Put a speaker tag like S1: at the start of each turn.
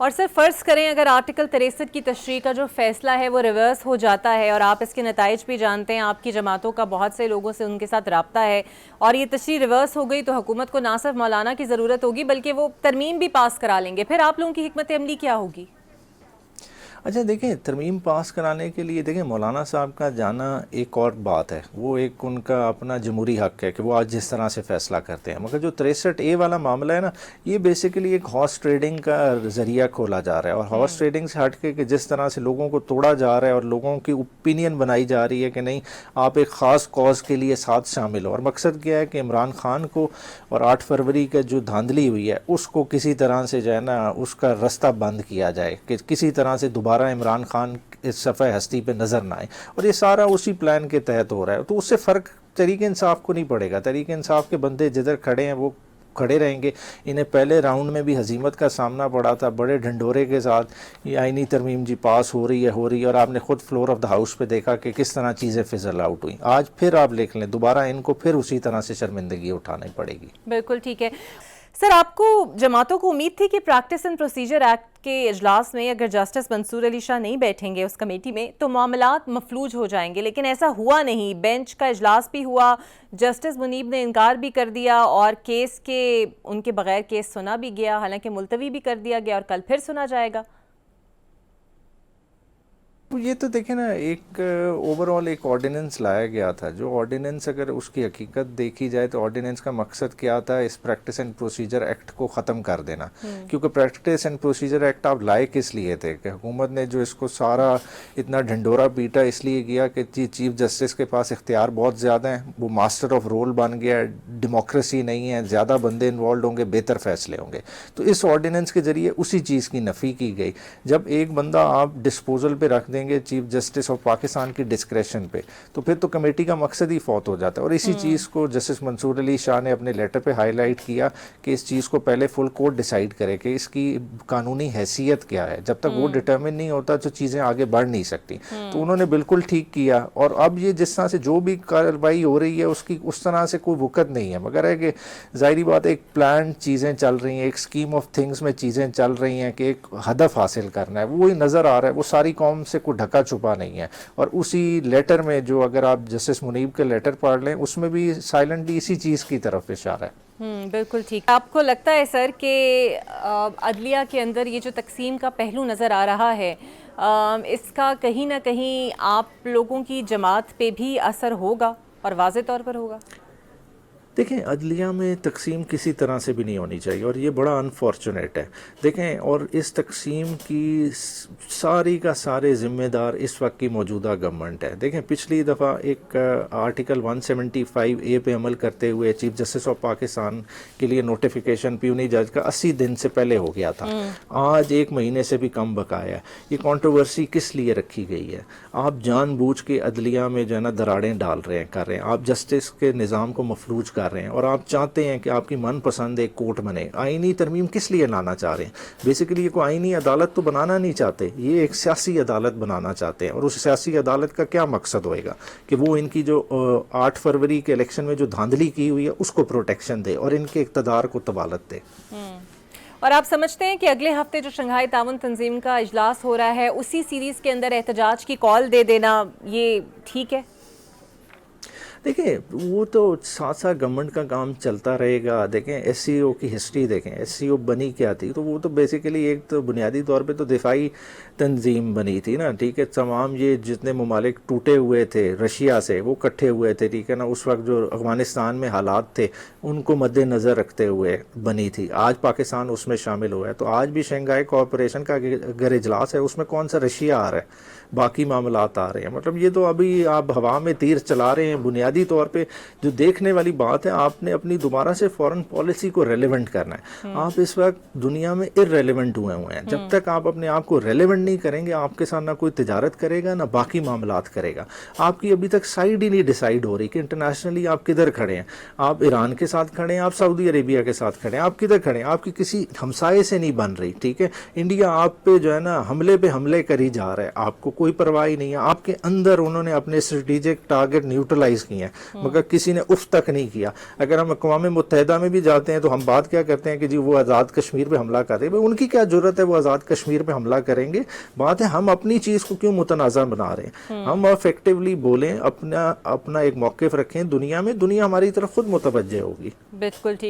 S1: اور سر فرض کریں اگر آرٹیکل 63 کی تشریح کا جو فیصلہ ہے وہ ریورس ہو جاتا ہے، اور آپ اس کے نتائج بھی جانتے ہیں، آپ کی جماعتوں کا بہت سے لوگوں سے ان کے ساتھ رابطہ ہے، اور یہ تشریح ریورس ہو گئی تو حکومت کو نہ صرف مولانا کی ضرورت ہوگی بلکہ وہ ترمیم بھی پاس کرا لیں گے، پھر آپ لوگوں کی حکمت عملی کیا ہوگی؟
S2: اچھا دیکھیں، ترمیم پاس کرانے کے لیے دیکھیں مولانا صاحب کا جانا ایک اور بات ہے، وہ ایک ان کا اپنا جمہوری حق ہے کہ وہ آج جس طرح سے فیصلہ کرتے ہیں، مگر جو 63A والا معاملہ ہے نا، یہ بیسیکلی ایک ہارس ٹریڈنگ کا ذریعہ کھولا جا رہا ہے، اور ہارس ٹریڈنگ سے ہٹ کے کہ جس طرح سے لوگوں کو توڑا جا رہا ہے اور لوگوں کی اوپینین بنائی جا رہی ہے کہ نہیں آپ ایک خاص کاز کے لیے ساتھ شامل ہو، اور مقصد کیا ہے کہ عمران خان کو اور 8 فروری کا جو دھاندلی ہوئی ہے اس کو کسی طرح سے جو ہے نا اس کا رستہ بند کیا جائے کہ کسی طرح سے دوبارہ عمران خان اس صفحہ ہستی پہ نظر نہ آئے، اور یہ سارا اسی پلان کے تحت ہو رہا ہے، تو اس سے فرق تحریک انصاف کو نہیں پڑے گا۔ تحریک انصاف کے بندے جدھر کھڑے ہیں وہ کھڑے رہیں گے، انہیں پہلے راؤنڈ میں بھی ہزیمت کا سامنا پڑا تھا، بڑے ڈھنڈورے کے ساتھ یہ آئینی ترمیم جی پاس ہو رہی ہے، اور آپ نے خود فلور آف دا ہاؤس پہ دیکھا کہ کس طرح چیزیں فزل آؤٹ ہوئیں، آج پھر آپ لکھ لیں دوبارہ ان کو پھر اسی طرح سے شرمندگی اٹھانی پڑے گی۔
S1: بالکل ٹھیک ہے سر، آپ کو جماعتوں کو امید تھی کہ پریکٹس اینڈ پروسیجر ایکٹ کے اجلاس میں اگر جسٹس منصور علی شاہ نہیں بیٹھیں گے اس کمیٹی میں تو معاملات مفلوج ہو جائیں گے، لیکن ایسا ہوا نہیں، بینچ کا اجلاس بھی ہوا، جسٹس منیب نے انکار بھی کر دیا اور کیس کے ان کے بغیر کیس سنا بھی گیا، حالانکہ ملتوی بھی کر دیا گیا اور کل پھر سنا جائے گا۔
S2: یہ تو دیکھیں نا، ایک اوور آل ایک آرڈیننس لایا گیا تھا، جو آرڈیننس اگر اس کی حقیقت دیکھی جائے تو آرڈیننس کا مقصد کیا تھا، اس پریکٹس اینڈ پروسیجر ایکٹ کو ختم کر دینا، کیونکہ پریکٹس اینڈ پروسیجر ایکٹ آپ لائے کس لیے تھے کہ حکومت نے جو اس کو سارا اتنا ڈھنڈورا پیٹا اس لیے کیا کہ چیف جسٹس کے پاس اختیار بہت زیادہ ہیں، وہ ماسٹر آف رول بن گیا ہے، ڈیموکریسی نہیں ہے، زیادہ بندے انوالوڈ ہوں گے بہتر فیصلے ہوں گے، تو اس آرڈیننس کے ذریعے اسی چیز کی نفی کی گئی۔ جب ایک بندہ آپ ڈسپوزل پہ رکھ دیں گے چیف جسٹس آف پاکستان کی ڈسکریشن پہ، تو پھر تو کمیٹی کا مقصد ہی فوت ہو جاتا ہے، اور اسی چیز کو جسٹس منصور علی شاہ نے اپنے لیٹر پہ ہائی لائٹ کیا کہ اس چیز کو پہلے فل کورٹ ڈیسائیڈ کرے کہ اس کی قانونی حیثیت کیا ہے، جب تک وہ ڈٹرمن نہیں ہوتا تو چیزیں آگے بڑھ نہیں سکتی، تو انہوں نے بالکل ٹھیک کیا، اور اب یہ جس طرح سے جو بھی کارروائی ہو رہی ہے اس کی اس طرح سے کوئی وقت نہیں ہے، مگر ہے کہ ظاہری بات ایک پلان چیزیں چل رہی ہیں، ایک اسکیم آف تھنگس میں چیزیں چل رہی ہیں کہ ایک ہدف حاصل کرنا ہے، وہی نظر آ رہا ہے، وہ ساری قوم سے کوئی ڈھکا چھپا نہیں ہے، اور اسی لیٹر میں جو اگر آپ جسٹس منیب کے لیٹر پڑھ لیں اس میں بھی سائلنٹلی اسی چیز کی طرف اشارہ ہے۔
S1: بالکل ٹھیک۔ آپ کو لگتا ہے سر کہ عدلیہ کے اندر یہ جو تقسیم کا پہلو نظر آ رہا ہے اس کا کہیں نہ کہیں آپ لوگوں کی جماعت پہ بھی اثر ہوگا اور واضح طور پر ہوگا؟
S2: دیکھیں، عدلیہ میں تقسیم کسی طرح سے بھی نہیں ہونی چاہیے، اور یہ بڑا انفارچونیٹ ہے۔ دیکھیں، اور اس تقسیم کی ساری کا سارے ذمہ دار اس وقت کی موجودہ گورنمنٹ ہے۔ دیکھیں، پچھلی دفعہ ایک آرٹیکل 175A پہ عمل کرتے ہوئے چیف جسٹس آف پاکستان کے لیے نوٹیفیکیشن پیونی جج کا 80 دن سے پہلے ہو گیا تھا، آج 1 مہینے سے بھی کم بقایا ہے۔ یہ کنٹروورسی کس لیے رکھی گئی ہے؟ آپ جان بوجھ کے عدلیہ میں جو ہے نا دراڑیں ڈال رہے ہیں، کر رہے ہیں، آپ جسٹس کے نظام کو مفلوج کر رہے ہیں، اور آپ چاہتے ہیں کہ آپ کی من پسند ایک کورٹ بنے۔ آئینی ترمیم کس لیے لانا چاہ رہے ہیں؟ بیسیکلی یہ کوئی آئینی عدالت تو بنانا نہیں چاہتے، یہ ایک سیاسی عدالت بنانا چاہتے ہیں، اور اس سیاسی عدالت کا کیا مقصد ہوئے گا کہ وہ ان کی جو 8 فروری کے الیکشن میں جو دھاندلی کی ہوئی ہے اس کو پروٹیکشن دے اور ان کے اقتدار کو طبالت دے۔
S1: اور آپ سمجھتے ہیں کہ اگلے ہفتے جو شنگھائی تعاون تنظیم کا اجلاس ہو رہا ہے اسی سیریز کے اندر احتجاج کی کال دے دینا یہ ٹھیک ہے؟
S2: دیکھیں، وہ تو ساتھ ساتھ گورنمنٹ کا کام چلتا رہے گا۔ دیکھیں، ایس سی او کی ہسٹری دیکھیں، ایس سی او بنی کیا تھی، تو وہ تو بیسیکلی ایک تو بنیادی طور پہ تو دفاعی تنظیم بنی تھی نا، ٹھیک ہے، تمام یہ جتنے ممالک ٹوٹے ہوئے تھے رشیا سے وہ کٹھے ہوئے تھے، ٹھیک ہے نا، اس وقت جو افغانستان میں حالات تھے ان کو مد نظر رکھتے ہوئے بنی تھی، آج پاکستان اس میں شامل ہوا ہے، تو آج بھی شنگھائی کوآپریشن کا اگر اجلاس ہے اس میں کون سا رشیا آ رہا ہے، باقی معاملات آ رہے ہیں، مطلب یہ تو ابھی آپ ہوا میں تیر چلا رہے ہیں۔ بنیادی طور پہ جو دیکھنے والی بات ہے، آپ نے اپنی دوبارہ سے فورن پالیسی کو ریلیونٹ کرنا ہے۔ آپ اس وقت دنیا میں ارریلیونٹ ہوئے ہیں، جب تک آپ اپنے آپ کو ریلیونٹ نہیں کریں گے آپ کے ساتھ نہ کوئی تجارت کرے گا نہ باقی معاملات کرے گا۔ آپ کی ابھی تک سائیڈ ہی نہیں ڈیسائیڈ ہو رہی کہ انٹرنیشنلی آپ کدھر کھڑے ہیں، آپ ایران کے ساتھ کھڑے ہیں، آپ سعودی عربیہ کے ساتھ کھڑے ہیں، آپ کدھر کھڑے ہیں، آپ کی کسی ہمسائے سے نہیں بن رہی، ٹھیک ہے، انڈیا آپ پہ جو ہے نا حملے پہ حملے کری جا رہا ہے، آپ کو کوئی پرواہ نہیں ہے، آپ کے اندر انہوں نے اپنے اسٹریٹجک ٹارگٹ نیوٹرلائز کیے نہیں ہے, مگر کسی نے اف تک نہیں کیا. اگر ہم اقوام متحدہ میں بھی جاتے ہیں تو ہم بات کیا کرتے ہیں کہ جی وہ آزاد کشمیر پہ حملہ کر رہے ہیں. ان کی کیا ضرورت ہے وہ آزاد کشمیر پہ حملہ کریں گے؟ بات ہے ہم اپنی چیز کو کیوں متنازع بنا رہے ہیں. ہم افیکٹولی بولیں, اپنا ایک موقف رکھیں دنیا میں, دنیا ہماری طرف خود متوجہ ہوگی.
S1: بالکل ٹھیک.